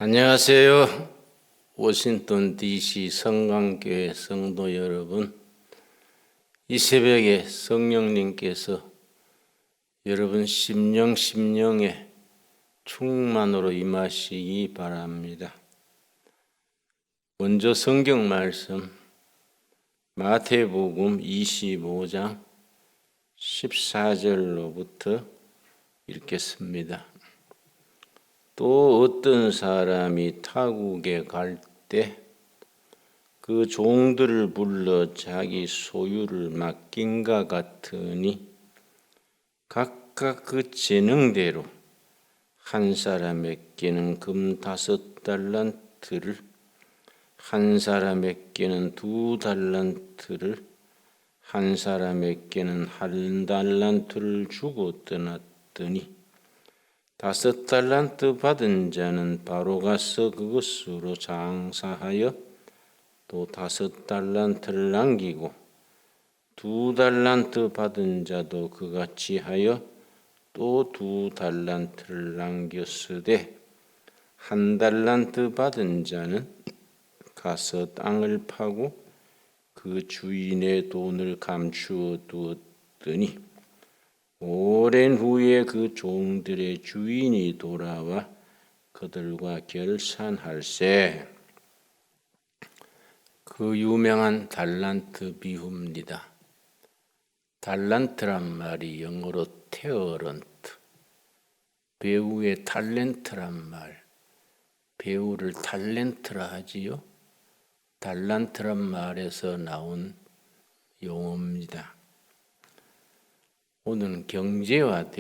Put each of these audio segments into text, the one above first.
안녕하세요. 워싱턴 DC 성강교회 성도 여러분, 이 새벽에 성령님께서 여러분 심령의 충만으로 임하시기 바랍니다. 먼저 성경 말씀 마태복음 25장 14절로부터 읽겠습니다. 또 어떤 사람이 타국에 갈 때 그 종들을 불러 자기 소유를 맡긴가 같으니 각각 그 재능대로 한 사람에게는 금 5달란트를, 한 사람에게는 2달란트를, 한 사람에게는 1달란트를 주고 떠났더니 5달란트 받은 자는 바로 가서 그것으로 장사하여 또 5달란트를 남기고, 2달란트 받은 자도 그같이 하여 또 2달란트를 남겼으되, 1달란트 받은 자는 가서 땅을 파고 그 주인의 돈을 감추어 두었더니 오랜 후에 그 종들의 주인이 돌아와 그들과 결산할세. 그 유명한 달란트 비유입니다. 달란트란 말이 영어로 테어런트, 배우의 탤런트란 말, 배우를 탤런트라 하지요. 달란트란 말에서 나온 용어입니다. 오늘은 경제와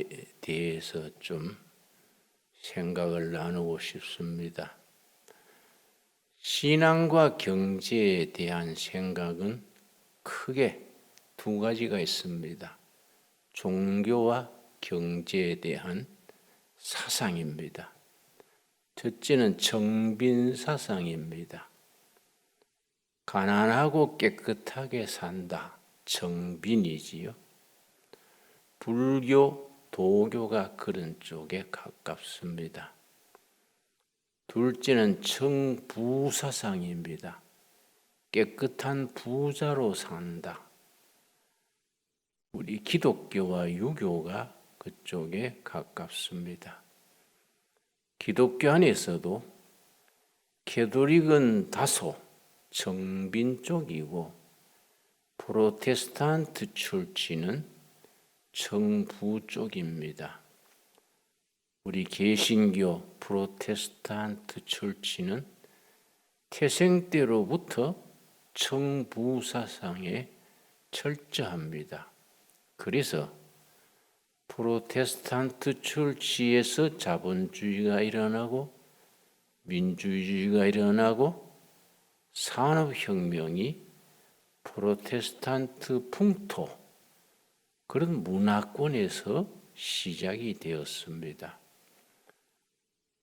대해서 좀 생각을 나누고 싶습니다. 신앙과 경제에 대한 생각은 크게 두 가지가 있습니다. 종교와 경제에 대한 사상입니다. 첫째는 정빈 사상입니다. 가난하고 깨끗하게 산다. 정빈이지요. 불교, 도교가 그런 쪽에 가깝습니다. 둘째는 정부사상입니다. 깨끗한 부자로 산다. 우리 기독교와 유교가 그쪽에 가깝습니다. 기독교 안에서도 캐톨릭은 다소 정빈 쪽이고 프로테스탄트 철치는 정부 쪽입니다. 우리 개신교 프로테스탄트 철치는 태생 때로부터 정부 사상에 철저합니다. 그래서 프로테스탄트 철치에서 자본주의가 일어나고 민주주의가 일어나고 산업혁명이 프로테스탄트 풍토, 그런 문화권에서 시작이 되었습니다.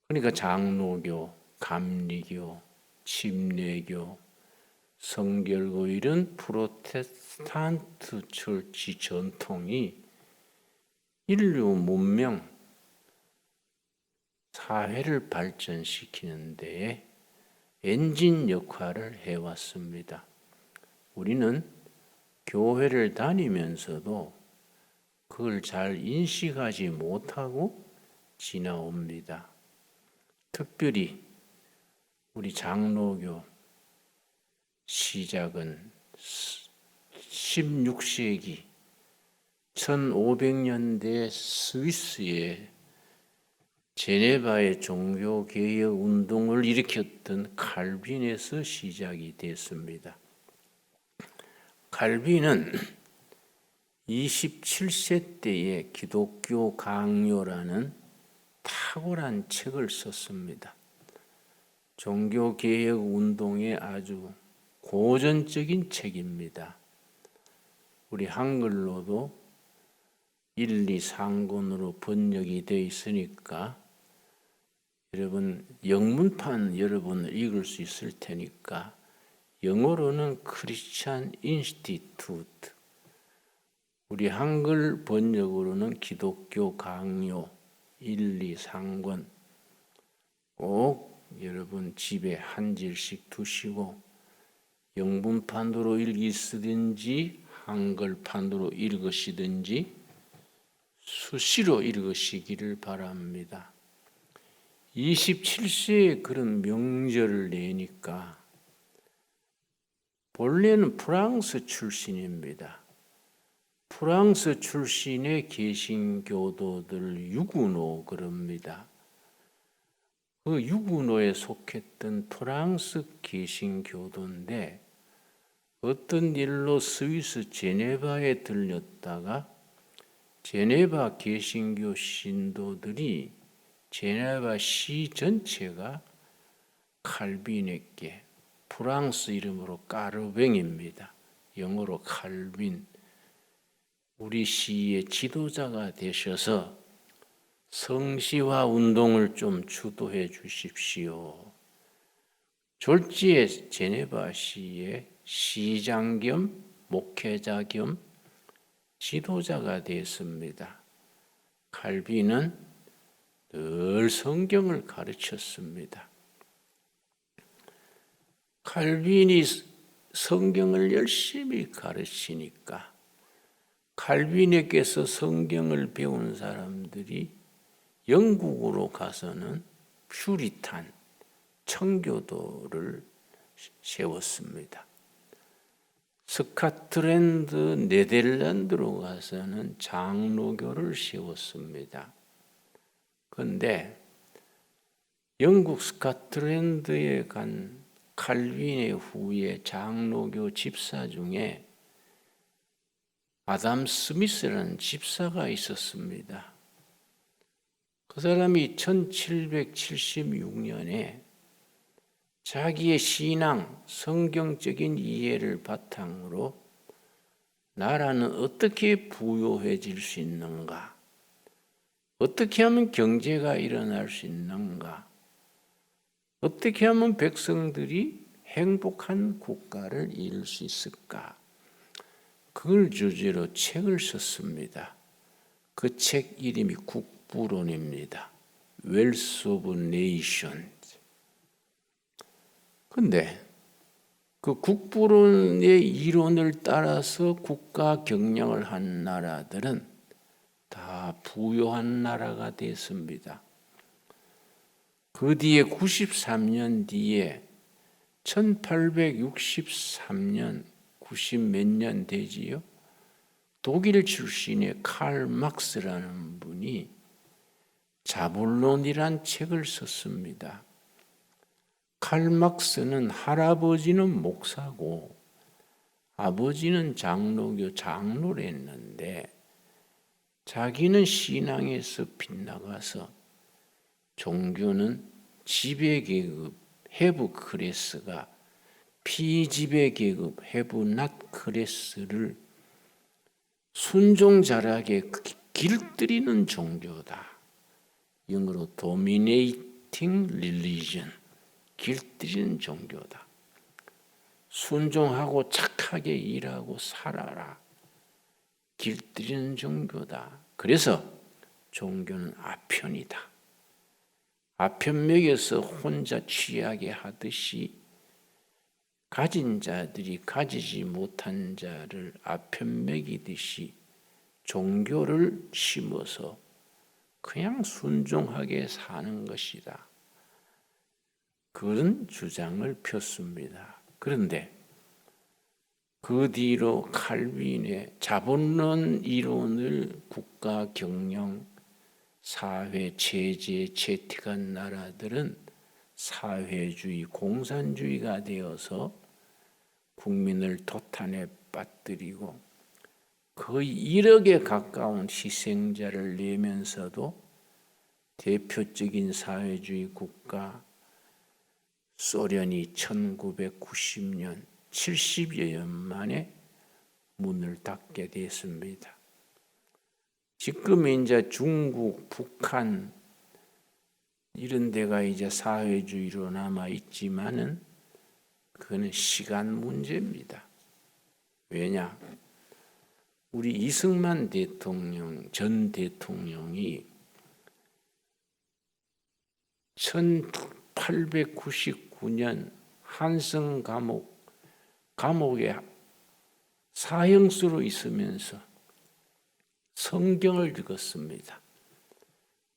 그러니까 장로교, 감리교, 침례교, 성결교 이런 프로테스탄트 철치 전통이 인류 문명, 사회를 발전시키는 데에 엔진 역할을 해왔습니다. 우리는 교회를 다니면서도 그걸 잘 인식하지 못하고 지나옵니다. 특별히 우리 장로교 시작은 16세기 1500년대 스위스의 제네바의 종교개혁 운동을 일으켰던 칼빈에서 시작이 됐습니다. 칼빈은 27세 때에 기독교 강요라는 탁월한 책을 썼습니다. 종교개혁 운동의 아주 고전적인 책입니다. 우리 한글로도 1, 2, 3권으로 번역이 되어 있으니까 여러분 영문판 여러분을 읽을 수 있을 테니까 영어로는 크리스찬 인스티튜트, 우리 한글 번역으로는 기독교 강요 1, 2, 3권 꼭 여러분 집에 한 질씩 두시고 영문판으로 읽으시든지 한글판으로 읽으시든지 수시로 읽으시기를 바랍니다. 27세에 그런 명절을 내니까 본래는 프랑스 출신입니다. 프랑스 출신의 개신교도들 유구노 그럽니다. 그 유구노에 속했던 프랑스 개신교도인데 어떤 일로 스위스 제네바에 들렸다가 제네바 개신교 신도들이 제네바 시 전체가 칼빈에게 프랑스 이름으로 까르뱅입니다. 영어로 칼빈. 우리 시의 지도자가 되셔서 성시화 운동을 좀 주도해 주십시오. 졸지에 제네바 시의 시장 겸 목회자 겸 지도자가 됐습니다. 칼빈은 늘 성경을 가르쳤습니다. 칼빈이 성경을 열심히 가르치니까 칼빈에게서 성경을 배운 사람들이 영국으로 가서는 퓨리탄, 청교도를 세웠습니다. 스코틀랜드, 네덜란드로 가서는 장로교를 세웠습니다. 그런데 영국 스코틀랜드에 간 칼빈의 후에 장로교 집사 중에 아담 스미스라는 집사가 있었습니다. 그 사람이 1776년에 자기의 신앙, 성경적인 이해를 바탕으로 나라는 어떻게 부유해질 수 있는가? 어떻게 하면 경제가 일어날 수 있는가? 어떻게 하면 백성들이 행복한 국가를 이룰 수 있을까? 그걸 주제로 책을 썼습니다. 그 책 이름이 국부론입니다. Wealth of Nations. 그런데 그 국부론의 이론을 따라서 국가 경영을 한 나라들은 다 부유한 나라가 됐습니다. 그 뒤에 93년 뒤에 1863년 90 몇 년 되지요. 독일 출신의 칼 막스라는 분이 자본론이란 책을 썼습니다. 칼 막스는 할아버지는 목사고 아버지는 장로랬는데 자기는 신앙에서 빗나가서 종교는 지배계급 해부 클래스가 피지배계급 해부 낫 클래스를 순종자락에 길들이는 종교다. 영어로 dominating religion, 길들이는 종교다. 순종하고 착하게 일하고 살아라. 길들이는 종교다. 그래서 종교는 아편이다. 아편맥에서 혼자 취하게 하듯이 가진 자들이 가지지 못한 자를 아편맥이듯이 종교를 심어서 그냥 순종하게 사는 것이다. 그런 주장을 폈습니다. 그런데 그 뒤로 칼빈의 자본론 이론을 국가 경영, 사회 체제에 채택한 나라들은 사회주의, 공산주의가 되어서 국민을 도탄에 빠뜨리고 거의 1억에 가까운 희생자를 내면서도 대표적인 사회주의 국가 소련이 1990년 70여 년 만에 문을 닫게 됐습니다. 지금 이제 중국, 북한 이런 데가 이제 사회주의로 남아 있지만은 그거는 시간 문제입니다. 왜냐? 우리 이승만 대통령, 전 대통령이 1899년 한성 감옥에 사형수로 있으면서 성경을 읽었습니다.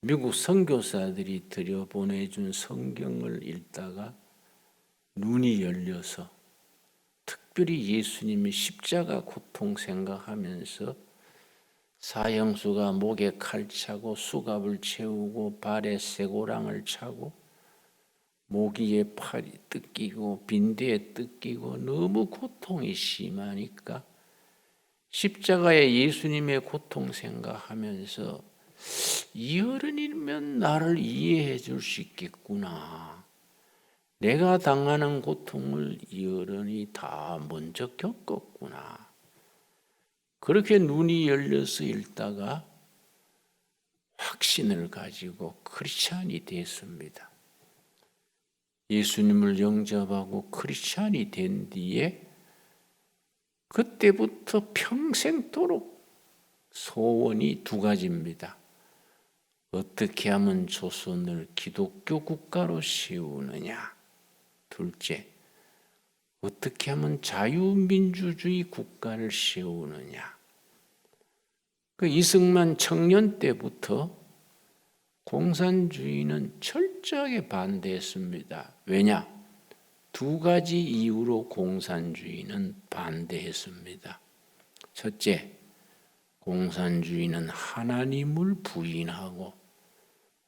미국 선교사들이 들여보내준 성경을 읽다가 눈이 열려서 특별히 예수님의 십자가 고통 생각하면서 사형수가 목에 칼 차고 수갑을 채우고 발에 쇠고랑을 차고 모기에 팔이 뜯기고 빈대에 뜯기고 너무 고통이 심하니까 십자가에 예수님의 고통 생각하면서 이 어른이면 나를 이해해 줄 수 있겠구나. 내가 당하는 고통을 이 어른이 다 먼저 겪었구나. 그렇게 눈이 열려서 읽다가 확신을 가지고 크리스찬이 됐습니다. 예수님을 영접하고 크리스찬이 된 뒤에 그때부터 평생도록 소원이 두 가지입니다. 어떻게 하면 조선을 기독교 국가로 세우느냐. 둘째, 어떻게 하면 자유민주주의 국가를 세우느냐. 그 이승만 청년 때부터 공산주의는 철저하게 반대했습니다. 왜냐? 두 가지 이유로 공산주의는 반대했습니다. 첫째, 공산주의는 하나님을 부인하고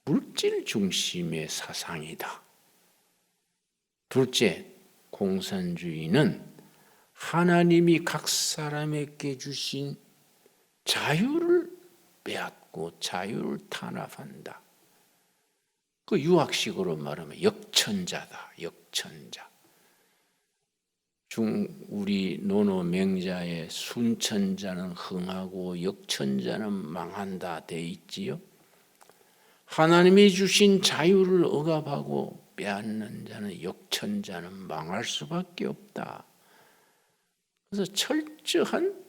물질 중심의 사상이다. 둘째, 공산주의는 하나님이 각 사람에게 주신 자유를 빼앗고 자유를 탄압한다. 그 유학식으로 말하면 역천자다. 역천자. 우리 논어 맹자에 순천자는 흥하고 역천자는 망한다 돼 있지요. 하나님이 주신 자유를 억압하고 빼앗는 자는 역천자는 망할 수밖에 없다. 그래서 철저한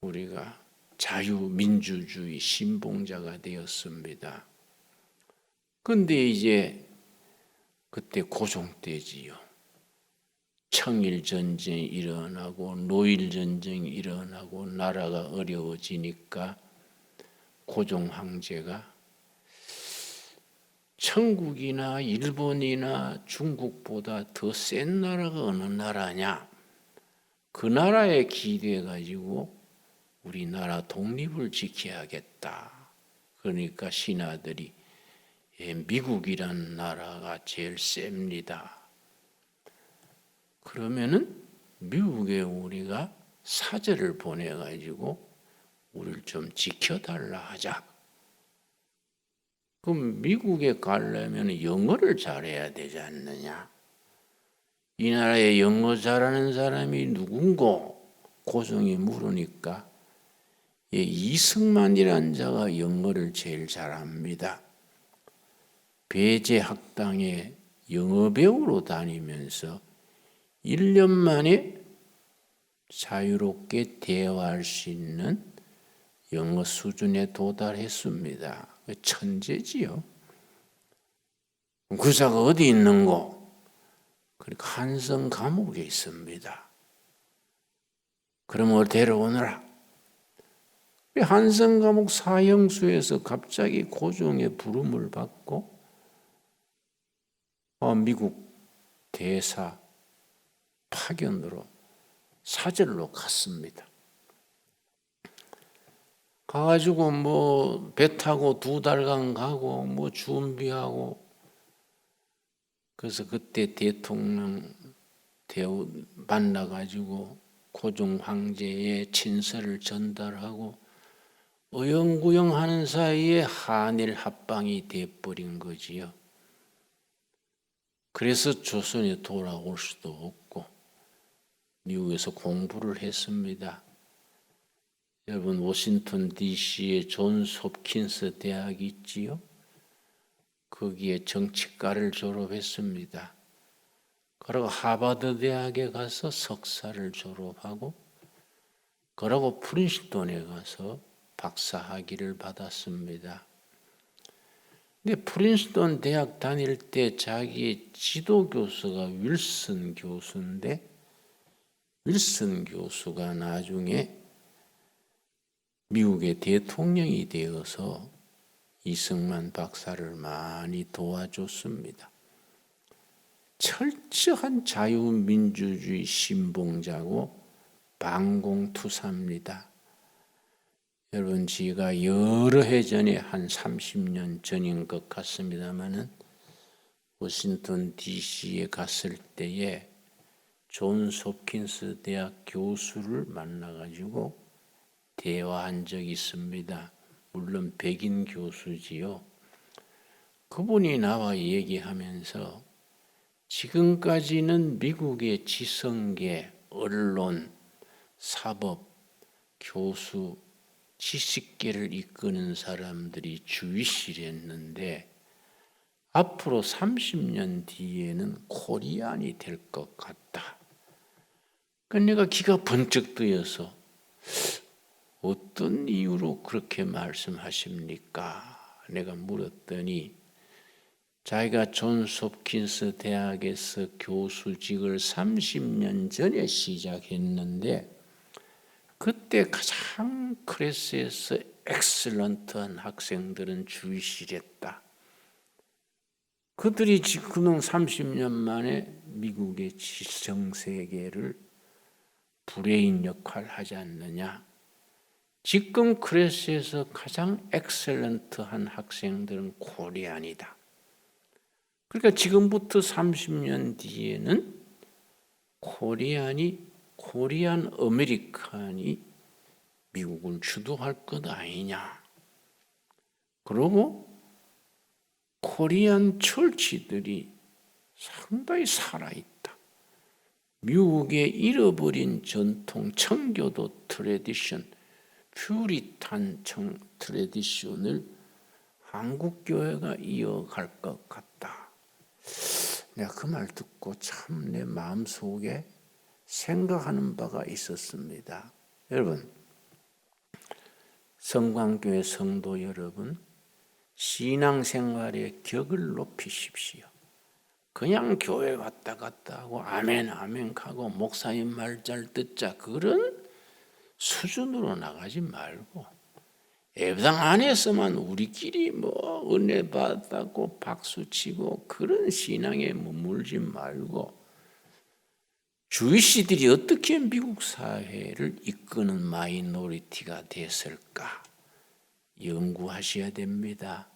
우리가 자유민주주의 신봉자가 되었습니다. 그런데 이제 그때 고종 때지요. 청일전쟁이 일어나고 노일전쟁이 일어나고 나라가 어려워지니까 고종 황제가 천국이나 일본이나 중국보다 더 센 나라가 어느 나라냐? 그 나라에 기대가지고 우리나라 독립을 지켜야겠다. 그러니까 신하들이 미국이란 나라가 제일 셉니다. 그러면은 미국에 우리가 사절을 보내가지고 우리를 좀 지켜달라 하자. 그럼 미국에 가려면 영어를 잘해야 되지 않느냐? 이 나라에 영어 잘하는 사람이 누군고? 고종이 물으니까 이승만이라는 자가 영어를 제일 잘합니다. 배제학당에 영어 배우러 다니면서 1년 만에 자유롭게 대화할 수 있는 영어 수준에 도달했습니다. 천재지요. 그 자가 어디 있는고? 그러니까 한성 감옥에 있습니다. 그러면 데려오너라. 한성 감옥 사형수에서 갑자기 고종의 부름을 받고 미국 대사 파견으로 사절로 갔습니다. 가가지고 배 타고 2달간 가고 준비하고 그래서 그때 대통령 만나가지고 고종 황제의 친서를 전달하고 어영부영 하는 사이에 한일 합방이 돼버린 거지요. 그래서 조선에 돌아올 수도 없고 미국에서 공부를 했습니다. 여러분 워싱턴 DC에 존스 홉킨스 대학이 있지요. 거기에 정치과를 졸업했습니다. 그리고 하버드 대학에 가서 석사를 졸업하고 그리고 프린스턴에 가서 박사학위를 받았습니다. 근데 프린스턴 대학 다닐 때 자기의 지도 교수가 윌슨 교수인데, 윌슨 교수가 나중에 미국의 대통령이 되어서 이승만 박사를 많이 도와줬습니다. 철저한 자유민주주의 신봉자고 반공투사입니다. 여러분, 제가 여러 해 전에 한 30년 전인 것 같습니다만은 워싱턴 DC에 갔을 때에 존스 홉킨스 대학 교수를 만나가지고 대화한 적이 있습니다. 물론 백인 교수지요. 그분이 나와 얘기하면서 지금까지는 미국의 지성계, 언론, 사법, 교수, 지식계를 이끄는 사람들이 주이시랬는데 앞으로 30년 뒤에는 코리안이 될 것 같다. 그러니까 내가 귀가 번쩍 뜨여서 어떤 이유로 그렇게 말씀하십니까? 내가 물었더니 자기가 존스 홉킨스 대학에서 교수직을 30년 전에 시작했는데 그때 가장 클래스에서 엑셀런트한 학생들은 주의실했다. 그들이 지금 30년 만에 미국의 지성세계를 브레인 역할을 하지 않느냐. 지금 클래스에서 가장 엑셀런트한 학생들은 코리안이다. 그러니까 지금부터 30년 뒤에는 코리안 아메리칸이 미국을 주도할 것 아니냐. 그리고 코리안 철치들이 상당히 살아있다. 미국의 잃어버린 전통, 청교도 트레디션, 퓨리탄 트레디션을 한국교회가 이어갈 것 같다. 내가 그 말 듣고 참 내 마음속에 생각하는 바가 있었습니다. 여러분, 성광교회 성도 여러분, 신앙생활의 격을 높이십시오. 그냥 교회 왔다 갔다 하고 아멘 아멘 하고 목사님 말 잘 듣자 그런 수준으로 나가지 말고 예배당 안에서만 우리끼리 은혜 받았다고 박수치고 그런 신앙에 머물지 말고 주이시들이 어떻게 미국 사회를 이끄는 마이너리티가 됐을까 연구하셔야 됩니다.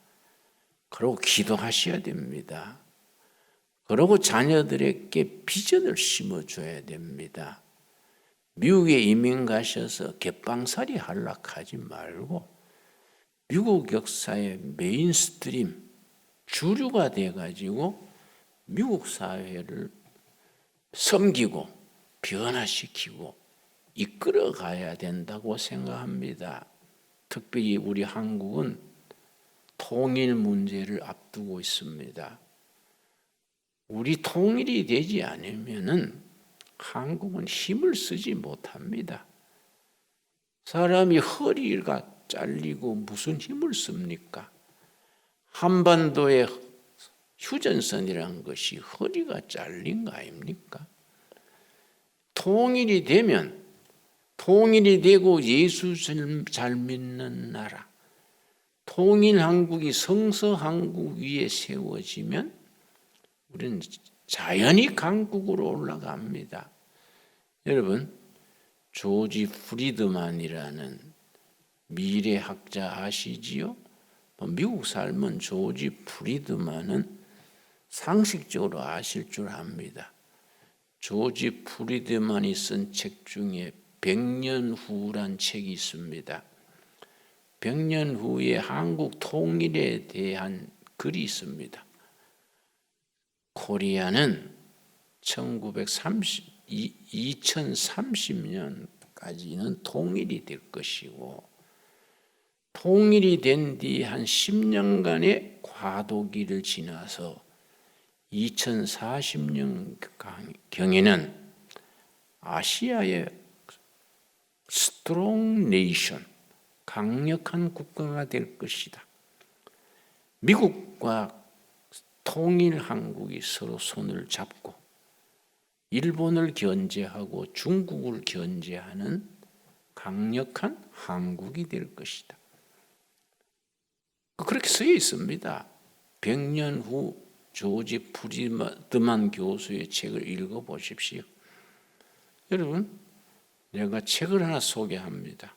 그리고 기도하셔야 됩니다. 그리고 자녀들에게 비전을 심어줘야 됩니다. 미국에 이민 가셔서 갯방살이 하락하지 말고 미국 역사의 메인스트림 주류가 돼가지고 미국 사회를 섬기고 변화시키고 이끌어 가야 된다고 생각합니다. 특별히 우리 한국은 통일 문제를 앞두고 있습니다. 우리 통일이 되지 않으면은 한국은 힘을 쓰지 못합니다. 사람이 허리가 잘리고 무슨 힘을 씁니까? 한반도의 휴전선이라는 것이 허리가 잘린 거 아닙니까? 통일이 되면 통일이 되고 예수 잘 믿는 나라 통일한국이 성서한국 위에 세워지면 우리는 자연히 강국으로 올라갑니다. 여러분, 조지 프리드만이라는 미래학자 아시지요? 미국 살면 조지 프리드만은 상식적으로 아실 줄 압니다. 조지 프리드만이 쓴 책 중에 100년 후란 책이 있습니다. 100년 후에 한국 통일에 대한 글이 있습니다. 코리아는 2030년까지는 통일이 될 것이고 통일이 된 뒤 한 10년간의 과도기를 지나서 2040년경에는 아시아의 스트롱 네이션, 강력한 국가가 될 것이다. 미국과 통일 한국이 서로 손을 잡고 일본을 견제하고 중국을 견제하는 강력한 한국이 될 것이다. 그렇게 쓰여 있습니다. 100년 후 조지 프리드만 교수의 책을 읽어보십시오. 여러분, 내가 책을 하나 소개합니다.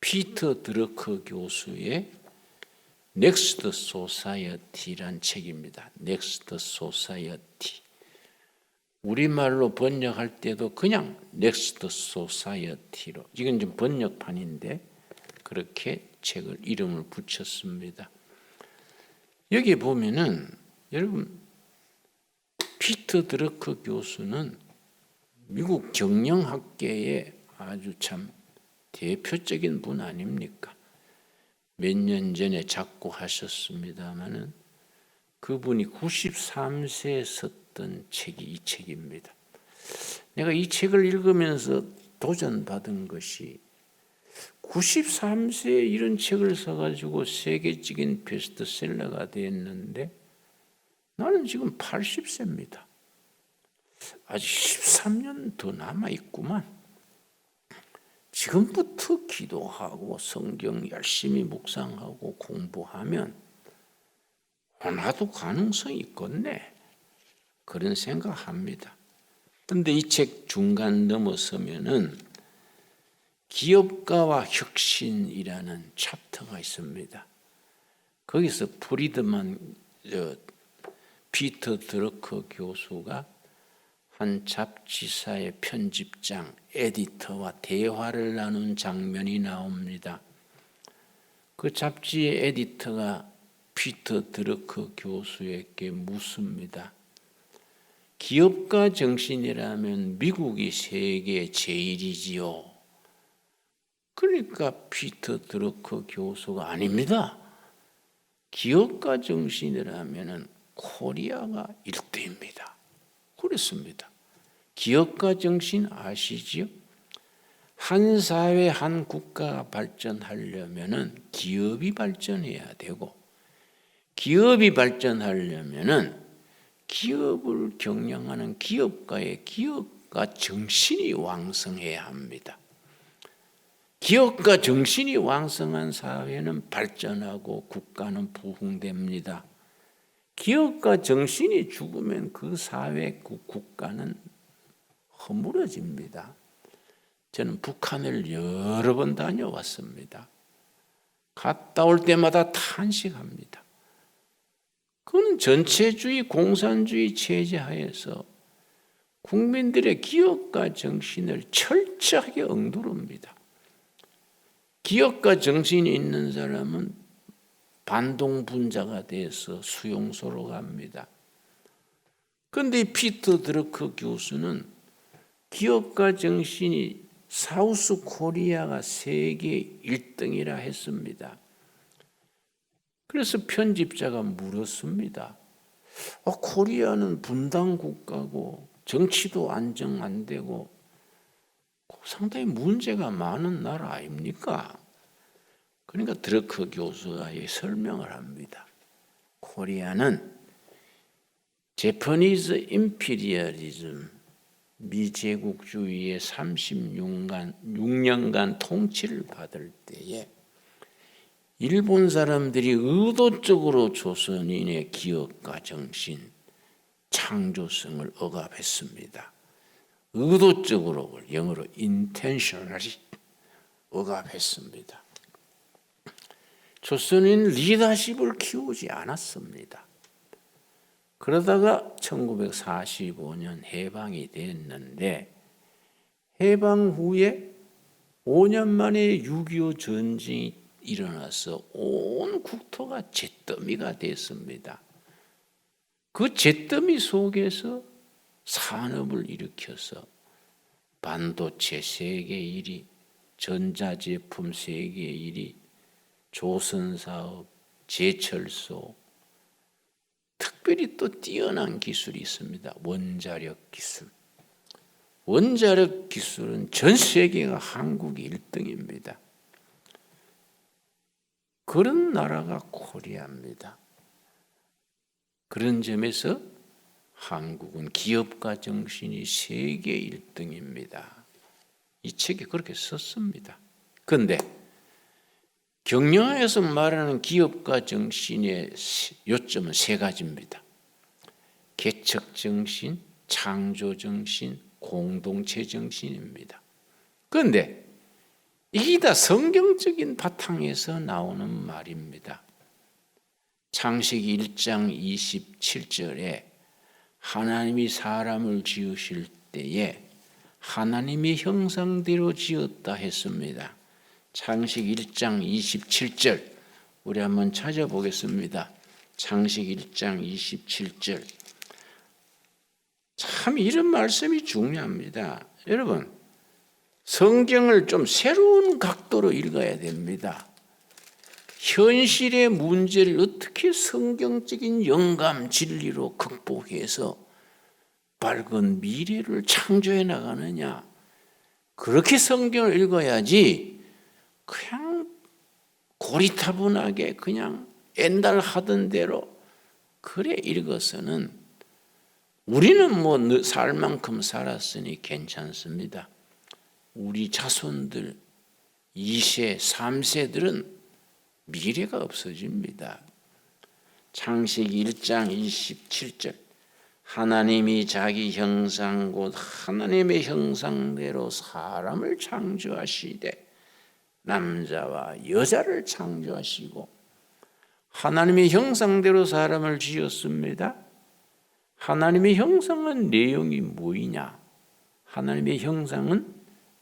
피터 드러커 교수의 넥스트 소사이어티란 책입니다. 넥스트 소사이어티. 우리말로 번역할 때도 그냥 넥스트 소사이어티로, 이건 좀 번역판인데 그렇게 책을 이름을 붙였습니다. 여기 보면은 여러분, 피터 드러커 교수는 미국 경영학계의 아주 참 대표적인 분 아닙니까? 몇 년 전에 작고하셨습니다마는 그분이 93세에 썼던 책이 이 책입니다. 내가 이 책을 읽으면서 도전받은 것이 93세에 이런 책을 써가지고 세계적인 베스트셀러가 됐는데 나는 지금 80세입니다. 아직 13년 더 남아있구만. 지금부터 기도하고 성경 열심히 묵상하고 공부하면 나도 가능성이 있겠네. 그런 생각합니다. 그런데 이 책 중간 넘어서면은 기업가와 혁신이라는 챕터가 있습니다. 거기서 피터 드러커 교수가 한 잡지사의 편집장, 에디터와 대화를 나눈 장면이 나옵니다. 그 잡지의 에디터가 피터 드러커 교수에게 묻습니다. 기업가 정신이라면 미국이 세계 제일이지요. 그러니까 피터 드러커 교수가 아닙니다. 기업가 정신이라면 코리아가 1등입니다. 그렇습니다. 기업가 정신 아시지요? 한 사회, 한 국가가 발전하려면 기업이 발전해야 되고, 기업이 발전하려면 기업을 경영하는 기업가의 기업가 정신이 왕성해야 합니다. 기업가 정신이 왕성한 사회는 발전하고 국가는 부흥됩니다. 기업가 정신이 죽으면 그 사회, 그 국가는 허물어집니다. 저는 북한을 여러 번 다녀왔습니다. 갔다 올 때마다 탄식합니다. 그건 전체주의, 공산주의 체제 하에서 국민들의 기업가 정신을 철저하게 엉두릅니다. 기업가 정신이 있는 사람은 반동분자가 돼서 수용소로 갑니다. 그런데 피터 드러커 교수는 기업가 정신이 사우스 코리아가 세계 1등이라 했습니다. 그래서 편집자가 물었습니다. 코리아는 분단 국가고 정치도 안정 안 되고 상당히 문제가 많은 나라 아닙니까? 그러니까 드러커 교수가 설명을 합니다. 코리아는 제퍼니즈 임피리얼리즘, 미제국주의의 36년간 통치를 받을 때에 일본 사람들이 의도적으로 조선인의 기업가 정신, 창조성을 억압했습니다. 의도적으로, 영어로 intentionally 억압했습니다. 조선인 리더십을 키우지 않았습니다. 그러다가 1945년 해방이 됐는데 해방 후에 5년 만에 6.25 전쟁이 일어나서 온 국토가 잿더미가 됐습니다. 그 잿더미 속에서 산업을 일으켜서 반도체 세계 1위, 전자제품 세계 1위, 조선사업, 제철소, 특별히 또 뛰어난 기술이 있습니다. 원자력 기술. 원자력 기술은 전 세계가 한국이 1등입니다. 그런 나라가 코리아입니다. 그런 점에서 한국은 기업가 정신이 세계 1등입니다. 이 책에 그렇게 썼습니다. 그런데 경영학에서 말하는 기업가 정신의 요점은 세 가지입니다. 개척 정신, 창조 정신, 공동체 정신입니다. 그런데 이게 다 성경적인 바탕에서 나오는 말입니다. 창세기 1장 27절에 하나님이 사람을 지으실 때에 하나님의 형상대로 지었다 했습니다. 창세기 1장 27절 우리 한번 찾아보겠습니다. 창세기 1장 27절 참 이런 말씀이 중요합니다. 여러분 성경을 좀 새로운 각도로 읽어야 됩니다. 현실의 문제를 어떻게 성경적인 영감 진리로 극복해서 밝은 미래를 창조해 나가느냐, 그렇게 성경을 읽어야지 그냥 고리타분하게 그냥 옛날 하던 대로 그래 읽어서는 우리는 뭐 살 만큼 살았으니 괜찮습니다. 우리 자손들 2세, 3세들은 미래가 없어집니다. 창세기 1장 27절 하나님이 자기 형상 곧 하나님의 형상대로 사람을 창조하시되 남자와 여자를 창조하시고 하나님의 형상대로 사람을 지었습니다. 하나님의 형상은 내용이 뭐이냐? 하나님의 형상은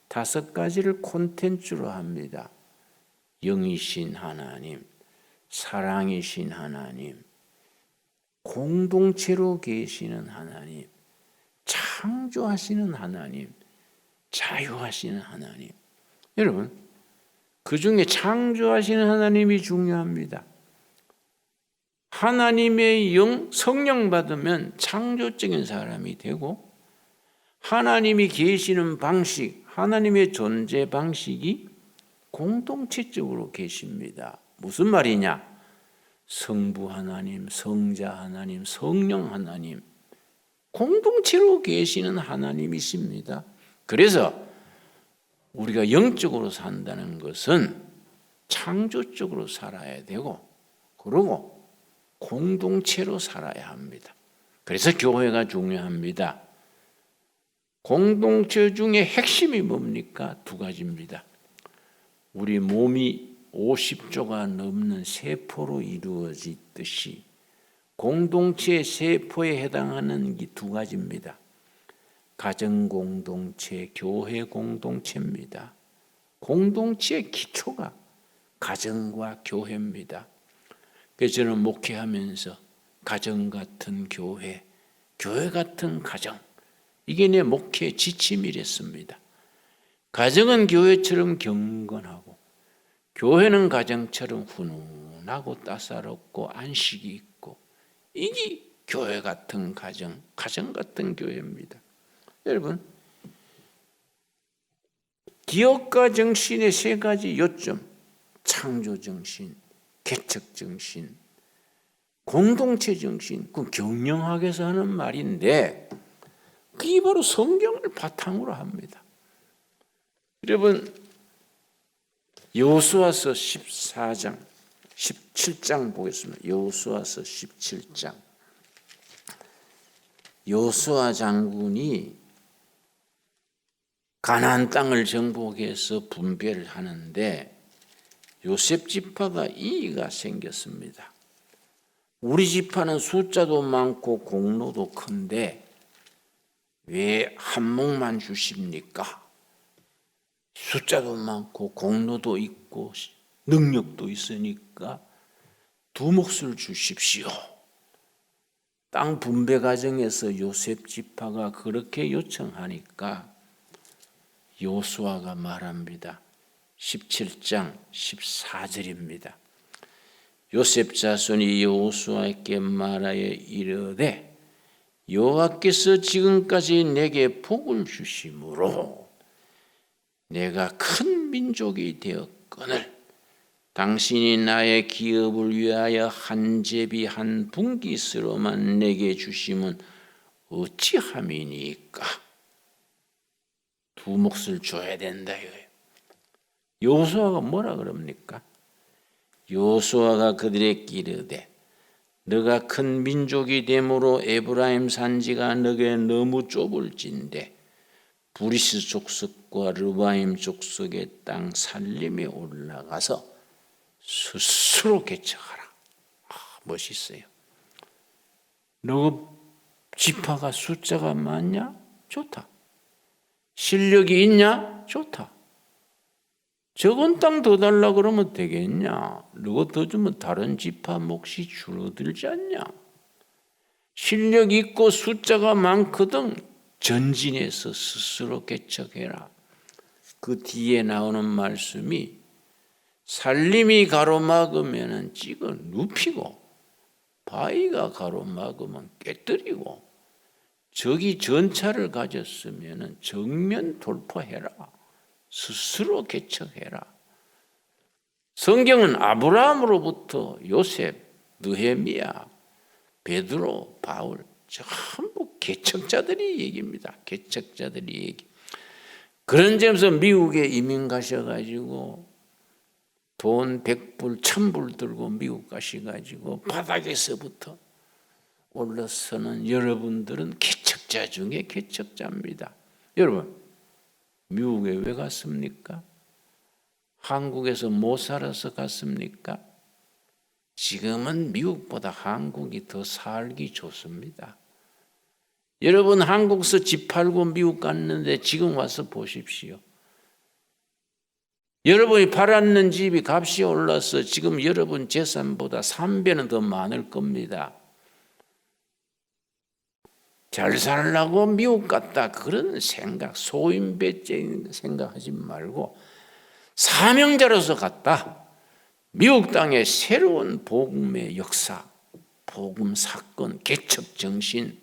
5가지를 콘텐츠로 합니다. 영이신 하나님, 사랑이신 하나님, 공동체로 계시는 하나님, 창조하시는 하나님, 자유하시는 하나님. 여러분, 그 중에 창조하시는 하나님이 중요합니다. 하나님의 성령 받으면 창조적인 사람이 되고 하나님이 계시는 방식, 하나님의 존재 방식이 공동체적으로 계십니다. 무슨 말이냐? 성부 하나님, 성자 하나님, 성령 하나님, 공동체로 계시는 하나님이십니다. 그래서 우리가 영적으로 산다는 것은 창조적으로 살아야 되고 그리고 공동체로 살아야 합니다. 그래서 교회가 중요합니다. 공동체 중에 핵심이 뭡니까? 2가지입니다. 우리 몸이 50조가 넘는 세포로 이루어지듯이 공동체의 세포에 해당하는 이 2가지입니다. 가정 공동체, 교회 공동체입니다. 공동체의 기초가 가정과 교회입니다. 그래서 저는 목회하면서 가정 같은 교회, 교회 같은 가정, 이게 내 목회 지침이랬습니다. 가정은 교회처럼 경건하고 교회는 가정처럼 훈훈하고 따사롭고 안식이 있고 이게 교회 같은 가정, 가정 같은 교회입니다. 여러분, 기업가 정신의 3가지 요점, 창조 정신, 개척 정신, 공동체 정신, 그 경영학에서 하는 말인데 그게 바로 성경을 바탕으로 합니다. 여러분, 여호수아서 14장, 17장 보겠습니다. 여호수아서 17장. 여호수아 장군이 가나안 땅을 정복해서 분배를 하는데 요셉 지파가 이의가 생겼습니다. 우리 지파는 숫자도 많고 공로도 큰데 왜 한 몫만 주십니까? 숫자도 많고 공로도 있고 능력도 있으니까 2 몫을 주십시오. 땅 분배 과정에서 요셉 지파가 그렇게 요청하니까 여호수아가 말합니다. 17장 14절입니다. 요셉 자손이 여호수아에게 말하여 이르되 여호와께서 지금까지 내게 복을 주심으로 내가 큰 민족이 되었거늘 당신이 나의 기업을 위하여 한 제비 한 분깃으로만 내게 주심은 어찌함이니까. 두 몫을 줘야 된다 이거예요. 여호수아가 뭐라 그럽니까? 여호수아가 그들에게 이르되 너가 큰 민족이 되므로 에브라임 산지가 너게 너무 좁을진대 브리스 족속과 르바임 족속의 땅 살림에 올라가서 스스로 개척하라. 멋있어요. 너 지파가 숫자가 많냐? 좋다. 실력이 있냐? 좋다. 적은 땅 더 달라 그러면 되겠냐? 누가 더 주면 다른 지파 몫이 줄어들지 않냐? 실력 있고 숫자가 많거든 전진해서 스스로 개척해라. 그 뒤에 나오는 말씀이 살림이 가로막으면 찍어 눕히고 바위가 가로막으면 깨뜨리고 적이 전차를 가졌으면 정면 돌파해라. 스스로 개척해라. 성경은 아브라함으로부터 요셉, 느헤미야, 베드로, 바울 전부 개척자들이 얘기입니다. 개척자들이 얘기. 그런 점에서 미국에 이민 가셔가지고 돈 100불, 1000불 들고 미국 가셔가지고 바닥에서부터 올라서는 여러분들은 개척자 중에 개척자입니다. 여러분 미국에 왜 갔습니까? 한국에서 못 살아서 갔습니까? 지금은 미국보다 한국이 더 살기 좋습니다. 여러분 한국에서 집 팔고 미국 갔는데 지금 와서 보십시오. 여러분이 팔았는 집이 값이 올라서 지금 여러분 재산보다 3배는 더 많을 겁니다. 잘 살려고 미국 갔다 그런 생각, 소인배적인 생각하지 말고 사명자로서 갔다. 미국 땅에 새로운 복음의 역사, 복음 사건, 개척 정신,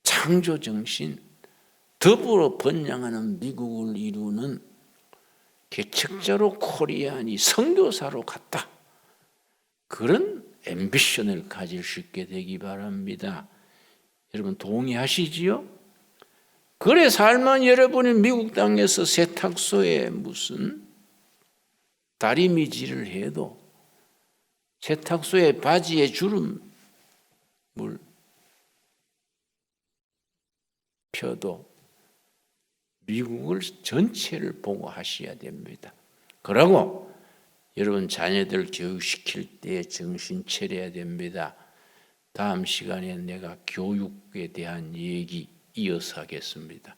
창조 정신, 더불어 번영하는 미국을 이루는 개척자로 코리안이 선교사로 갔다. 그런 앰비션을 가질 수 있게 되기 바랍니다. 여러분 동의하시지요? 그래 살면 여러분이 미국 땅에서 세탁소에 무슨 다리미질을 해도 세탁소에 바지에 주름을 펴도 미국을 전체를 보고 하셔야 됩니다. 그러고 여러분 자녀들 교육시킬 때 정신 차려야 됩니다. 다음 시간에 내가 교육에 대한 얘기 이어서 하겠습니다.